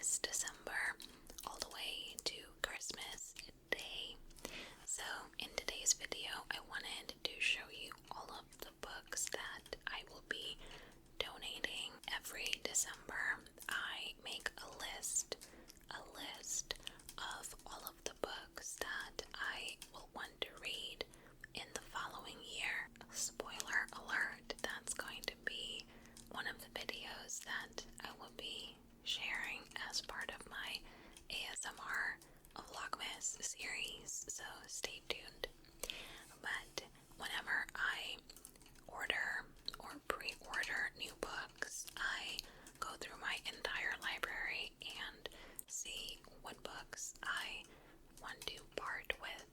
this December all the way to Christmas Day. So in today's video, I wanted to show you all of the books that I will be donating every December. I make a list of all of the books that I will want to read in the following year. Spoiler alert, that's going to be one of the videos that I will be sharing as part of my ASMR Vlogmas series, so stay tuned. But whenever I order or pre-order new books, I go through my entire library and see what books I want to part with,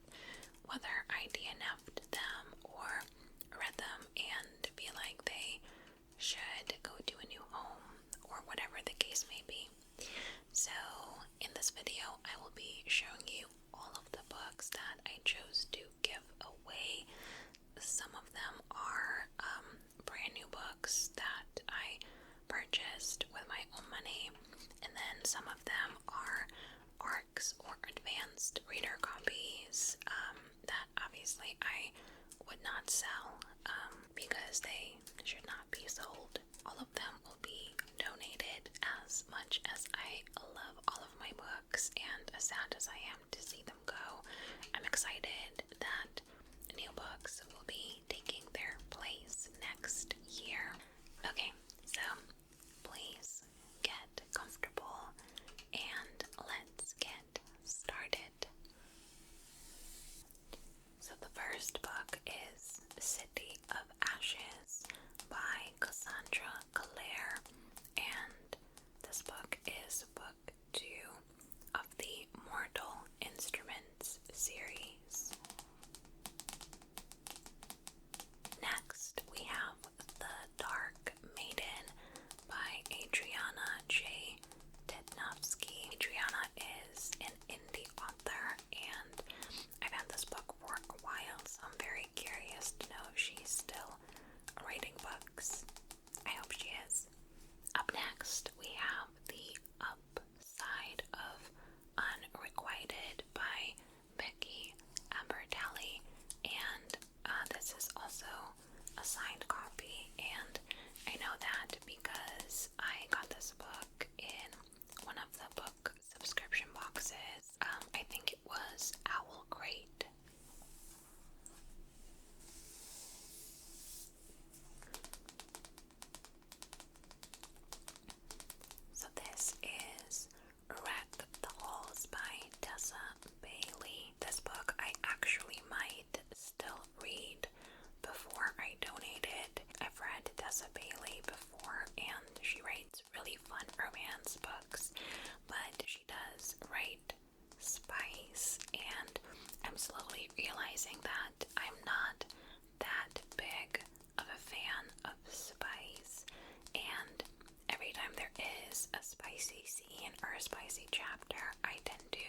whether I DNF'd them or read them and feel like they should go to a new home, or whatever the case may be. So in this video, I will be showing you all of the books that I chose to give away. Some of them are brand new books that I purchased with my own money, and then some of them are ARCs or advanced reader copies that obviously I would not sell because they should not be sold. All of them will be donated. As much as I love all of my books, and as sad as I am to see them go, I'm excited that new books will be taking their place next year. Okay, so please get comfortable and let's get started. So the first book is City of Ashes by Cassandra Clare, and this book is book 2 of the Mortal Instruments series. Next, we have The Dark Maiden by Adriana J. Titnowski. Adriana is an indie author, and I've had this book for a while, so I'm very curious to know if she's still writing books. I hope she is. Up next, we have The Upside of Unrequited by Becky Albertalli, and this is also a signed copy, and I know that because I got this book in one of the book subscription boxes. I think it was Owl Crate. So this is Wreck the Halls by Tessa Bailey. This book I actually might still read before I donate it. I've read Tessa Bailey before, and she writes really fun romance books, but she does write spice, and I'm slowly realizing that I'm not that big of a fan of spice, and every time there is a spicy scene or a spicy chapter, I tend to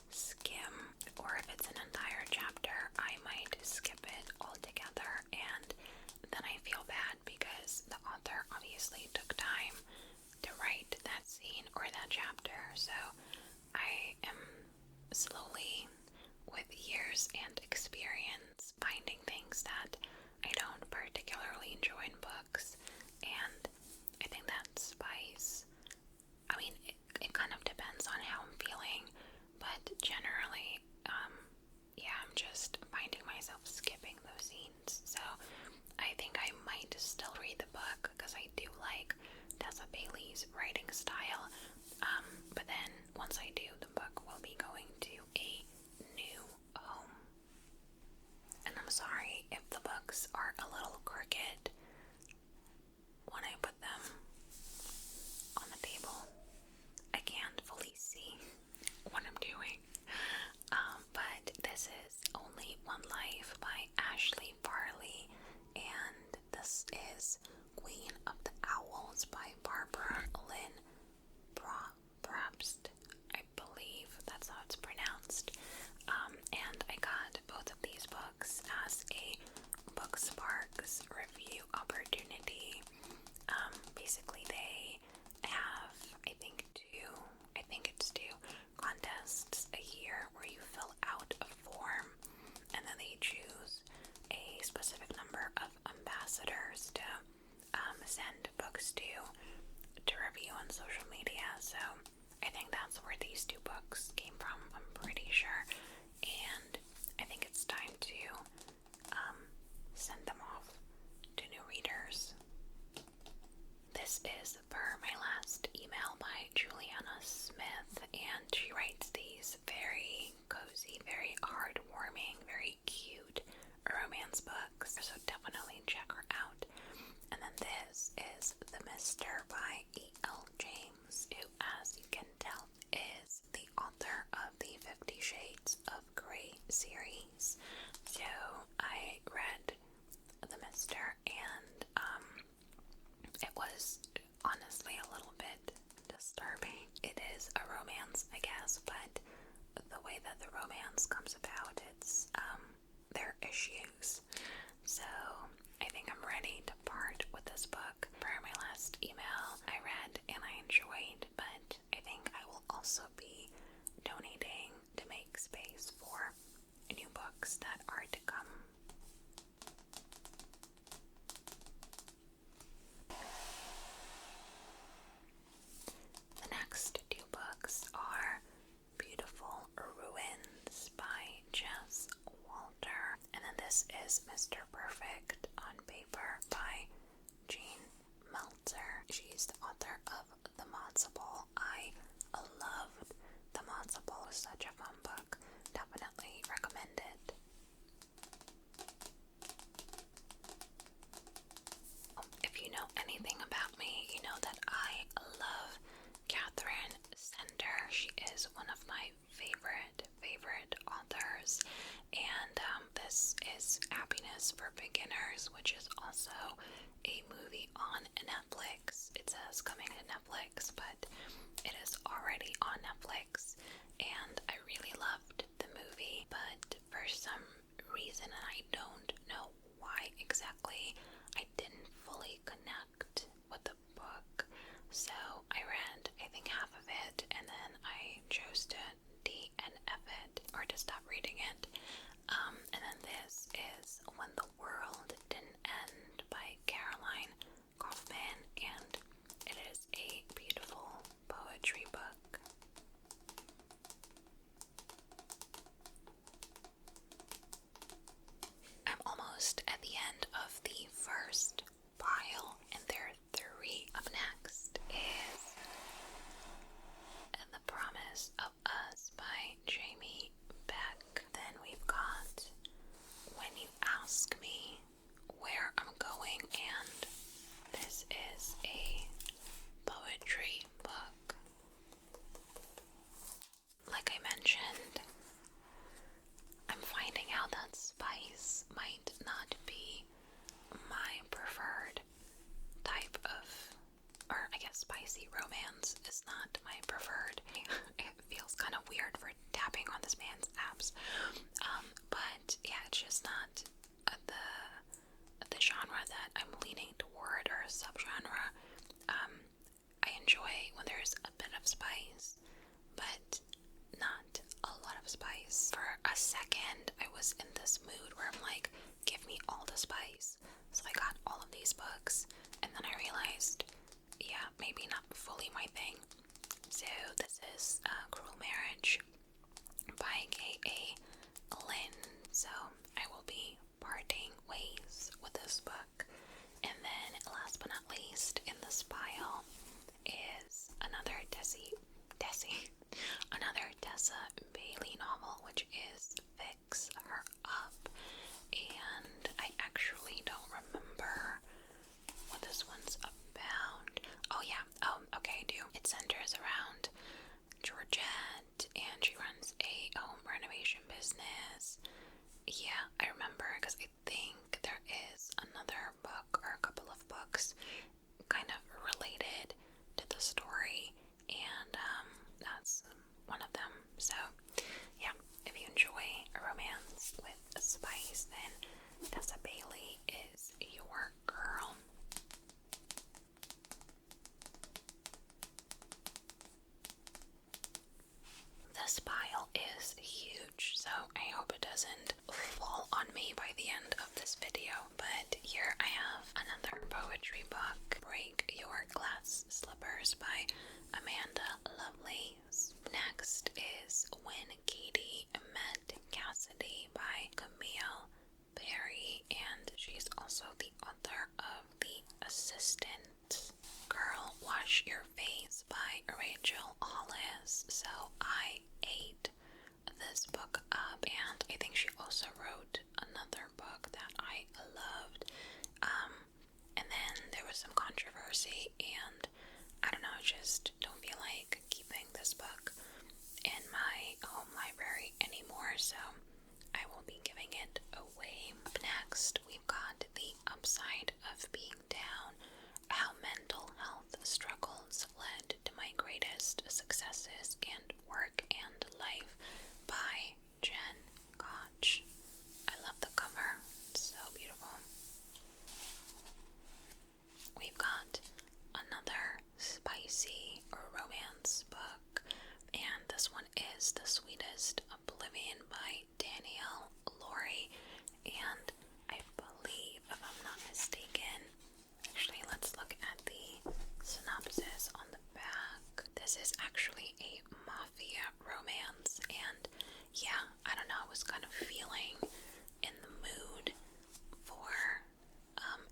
skim, or if it's an entire chapter, I might skip it altogether, and then I feel bad because the author obviously took time to write that scene or that chapter. So I am slowly, with years and experience, finding things that I don't particularly enjoy in books, and I think that spice, I mean, it kind of depends on how I'm feeling, but generally, yeah, I'm just finding myself skipping those scenes. So I think I might still read the book because I do like Tessa Bailey's writing style, but then once I do, the book will be going to a new home. And I'm sorry if the books are a little crooked when I put them on the table. I can't fully see what I'm doing. But this is Only One Life by Ashley Farley, and this is Queen of the Owls by Barbara Lynn Brabst. I believe that's how it's pronounced. And I got both of these books as a Booksparks review So I think that's where these two books came from, I'm pretty sure. And I think it's time to send them off to new readers. This is per my last email by Juliana Smith, and she writes these very cozy, very heartwarming, very cute romance books, so definitely check her out. And then this is The Mister by E.L. James, who, as you can tell, is the author of the 50 Shades of Grey series. So I read The Mister, and it was honestly a little bit disturbing. It is a romance, I guess, but the way that the romance comes about, it's their issues. So I think I'm ready to part with this book. Per my last email, I read and I enjoyed, but I think I will also be donating to make space for new books that are to come. The next two books are Beautiful Ruins by Jess Walter, and then this is Mr. Perfect on Paper by Jean Meltzer. She's the author of The Matzo Ball. I loved The Matzo Ball. It was such a fun book. Definitely recommend it. If you know anything about me, you know that I love Catherine Sender. She is one of my favorite authors, and this is Happiness for Beginners, which is also a movie on Netflix. It says coming to Netflix, but it is already on Netflix, and I really loved the movie, but for some reason, and I don't know why exactly, I didn't fully connect with the book. So I read, I think, half of it, and then I chose to DNF it, or to stop reading it. And then this is When the World Didn't End by Caroline Kaufman, and it is a beautiful poetry book. I'm almost at the end of the first pile, and there are three. Up next is The Promise of Us by Jamie Beck. Then we've got When You Ask Me Where I'm Going, and this is a poetry book. Like I mentioned, I'm finding out that spice might not be my preferred type of, or I guess spicy romance is not my preferred. It feels kind of weird for tapping on this man's abs, but yeah, it's just not the genre that I'm leaning toward, or a subgenre. I enjoy when there's a bit of spice, but not a lot of spice. For a second, I was in this mood where I'm like, give me all the spice. So I got all of these books, and then I realized, yeah, maybe not fully my thing. So this is Cruel Marriage by K.A. Lynn. So I will be parting ways with this book. And then last but not least in this pile is another Tessa Bailey novel, which is Fix Her Up. And I actually don't remember what this one's about. Oh yeah, okay, I do. It centers around Georgette, and she runs a home renovation business. Yeah, I remember, because I think there is another book, or a couple of books, kind of related to the story, and that's one of them. So yeah, if you enjoy a romance with a spice, then Tessa Bailey is your girl. This pile is huge, so I hope it doesn't fall on me by the end of this video. But here I have another poetry book, Break Your Glass Slippers by Amanda romance book, and this one is The Sweetest Oblivion by Danielle Laurie, and I believe, if I'm not mistaken, actually let's look at the synopsis on the back. This is actually a mafia romance, and yeah, I don't know, I was kind of feeling in the mood for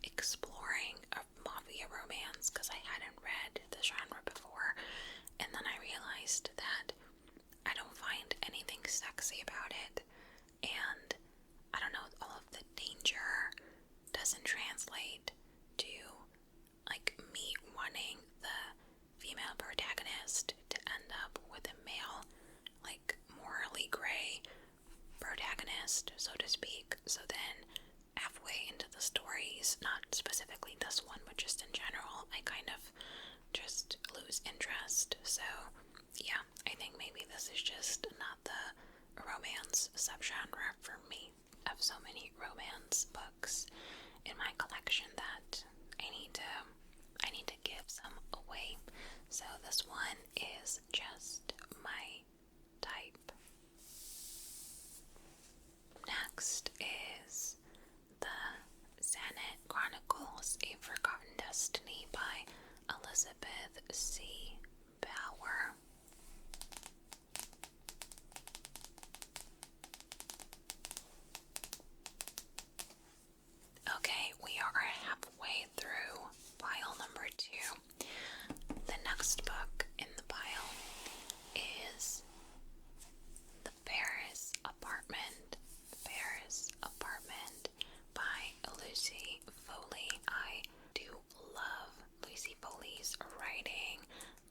exploring a mafia romance because I hadn't read the genre before, and then I realized that I don't find anything sexy about it, and I don't know, all of the danger doesn't translate to like me wanting the female protagonist to end up with a male, like morally gray protagonist, so to speak. So then halfway into the stories, not specifically this one, but just in general, I kind of just lose interest. So yeah, I think maybe this is just not the romance subgenre for me. I have so many romance books in my collection that I need to give some away. So this one is just my type. Next is The Xanet Chronicles: A Forgotten Destiny by Elizabeth C. Bauer. Okay, we are halfway through pile number 2. The next book in the pile is The Paris Apartment. Paris Apartment by Lucy Foley. I do love Lucy Foley's writing.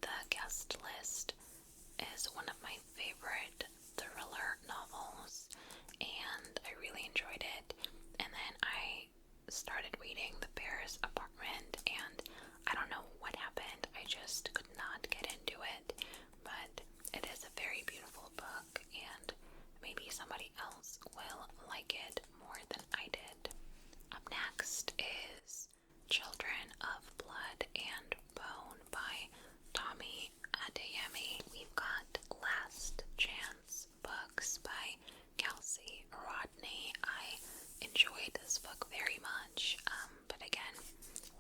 The Guest List is one of my favorite thriller novels, and I really enjoyed it. And then I started reading The Paris Apartment, and I don't know what happened. I just could not get into it, but it is a very beautiful book, and maybe somebody else will like it more than I did. Up next is Children of Blood and Bone by Tommy Adeyemi. We've got Last Chance Books by Kelsey Rodney. I enjoyed this book very much, but again,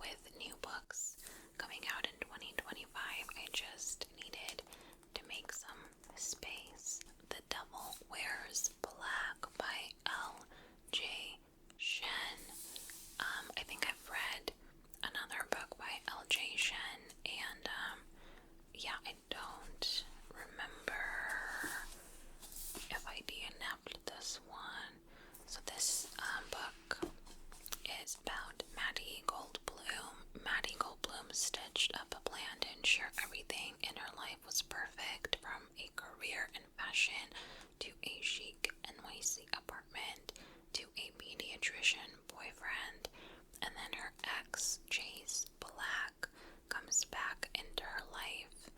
with new books coming out in 2025, I just needed to make some space. The Devil Wears Black by L.J. Shen. I think I've read another book by L.J. Shen, and yeah, I don't remember if I DNF'd this one. So this book is about Maddie Goldblum. Maddie Goldblum stitched up a plan to ensure everything in her life was perfect, from a career in fashion to a chic NYC apartment to a pediatrician boyfriend, and then her ex, Chase Black, comes back into her life.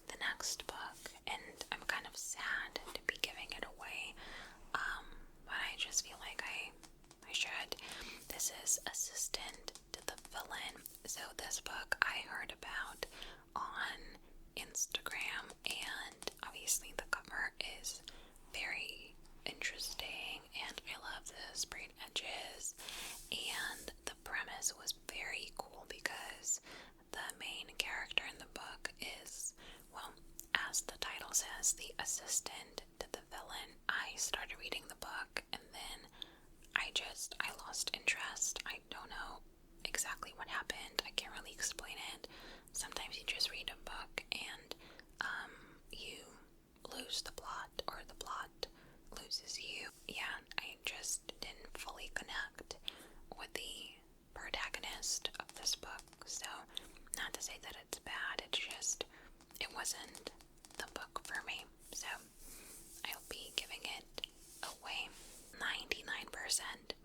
The next book, and I'm kind of sad to be giving it away, but I just feel like I should. This is Assistant to the Villain. So this book I heard about on Instagram, and obviously the cover is very interesting, and I love the sprayed edges, and the premise was very cool because the main character in the book is, well, as the title says, the assistant to the villain. I started reading the book, and then I lost interest. I don't know exactly what happened. I can't really explain it. Sometimes you just read a book and you lose the plot, or the plot loses you. Yeah, I just didn't fully connect with the protagonist of this book. So, not to say that it's bad, it's just, it wasn't the book for me. So, I'll be giving it away. 99%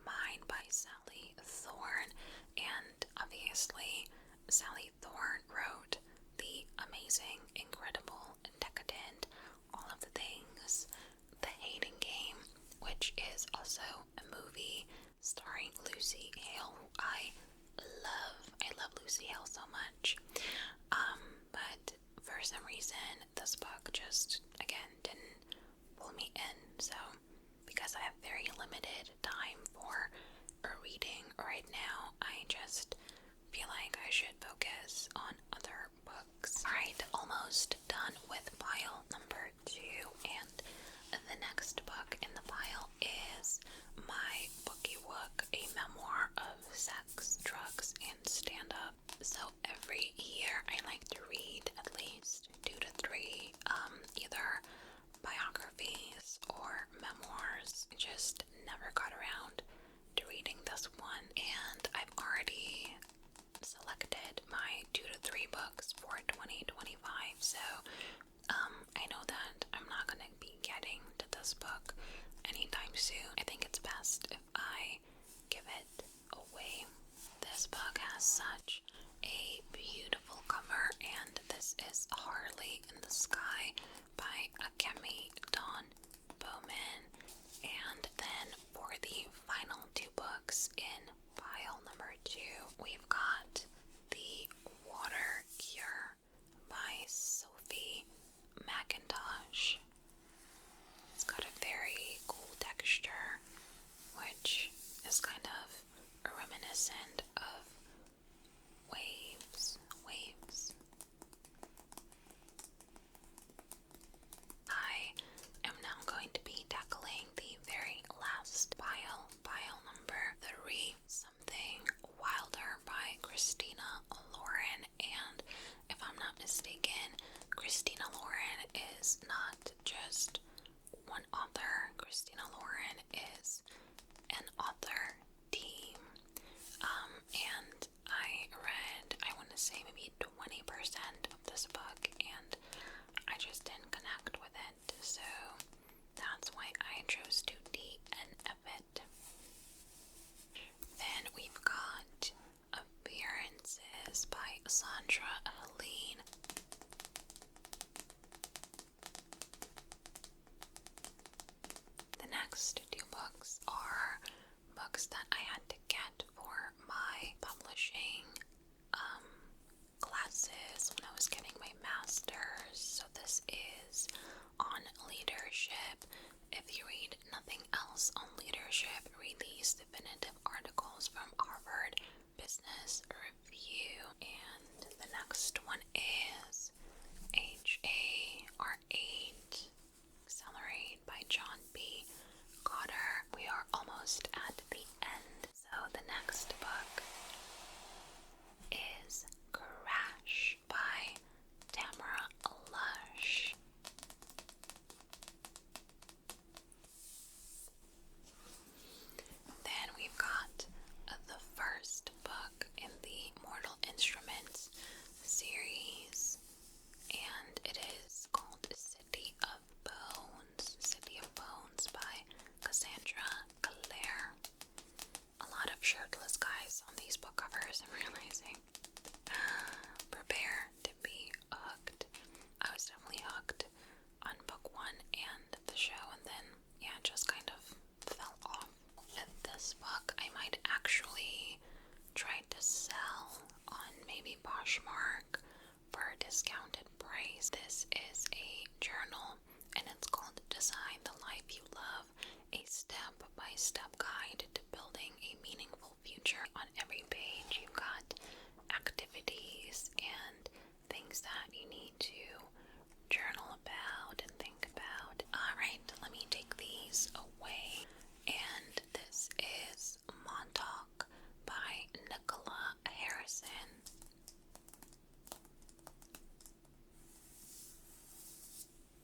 Mine by Sally Thorne. And obviously, Sally Thorne wrote the amazing, incredible, decadent, all of the things, The Hating Game, which is also a movie starring Lucy Hale, who I love. I love Lucy Hale so much. But for some reason, this book just, again, didn't pull me in. So, because I have very limited time for a reading right now, I just feel like I should focus on other books. Alright, almost done with pile number 2, and the next book in the pile is my Bookie Wook, a memoir of sex, drugs, and stand-up. So every year I like to read at least 2 to 3 either biographies or memoirs. I just never got around to reading this one, and I've already selected my 2 to 3 books for 2025, so I know that I'm not going to be getting to this book anytime soon. I think it's best if I give it away. This book has such a beautiful cover, and this is Harley in the Sky by Akemi Dawn Bowman. And then for the final 2 books in pile number 2, we've got The Water Cure by Sophie McIntosh. It's got a very cool texture, which is kind of reminiscent of waves. I am now going to be tackling the very last pile number 3, Something Wilder by Christina Lauren. And if I'm not mistaken, Christina Lauren is not just one author. Christina Lauren is an author team. And I read, I want to say maybe 20% of this book, and I just didn't connect with it. So that's why I chose to DNF it. Then we've got Appearances by Sandra Helene. The next 2 books are books that I had to get for my publishing classes when I was getting my master's. So this is on leadership. If you read nothing else on leadership, read these definitive articles from Harvard Business Review. And the next one is HAR8 Accelerate by John B. Cotter. We are almost at the end. So the next book is Crash by Tamara Lush. Then we've got the first book in the Mortal Instruments series, and it is called City of Bones by Cassandra Clare. A lot of shirtless guys on these book covers, I'm realizing. Prepare to be hooked. I was definitely hooked on book 1 and the show, and then, yeah, just kind of fell off. With this book, I might actually try to sell on maybe Poshmark for a discounted price. This is a journal, and it's called Design the Life You Love, a step-by-step guide to building a meaningful future. On every page, you've got activities and things that you need to journal about and think about. Alright, let me take these away. And this is Montauk by Nicola Harrison.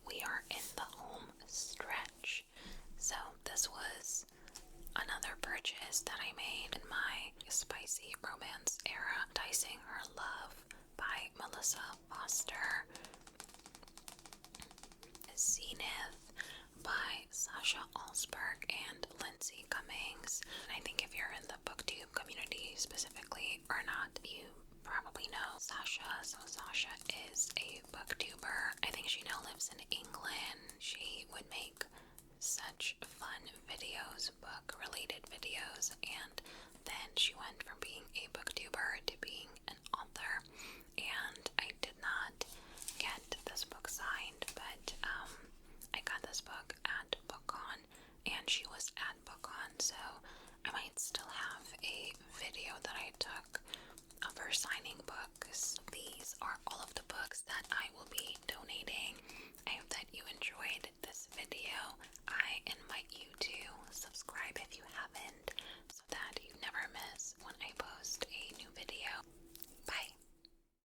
We are in the home stretch. So this was another purchase that I made in my spicy romance era. Dicing Her Love by Melissa Foster. Zenith by Sasha Alsberg and Lindsay Cummings. And I think if you're in the booktube community specifically or not, you probably know Sasha. So Sasha is a booktuber. I think she now lives in England. She would make such fun videos, book related videos, and then she went from being a booktuber to being an author. And I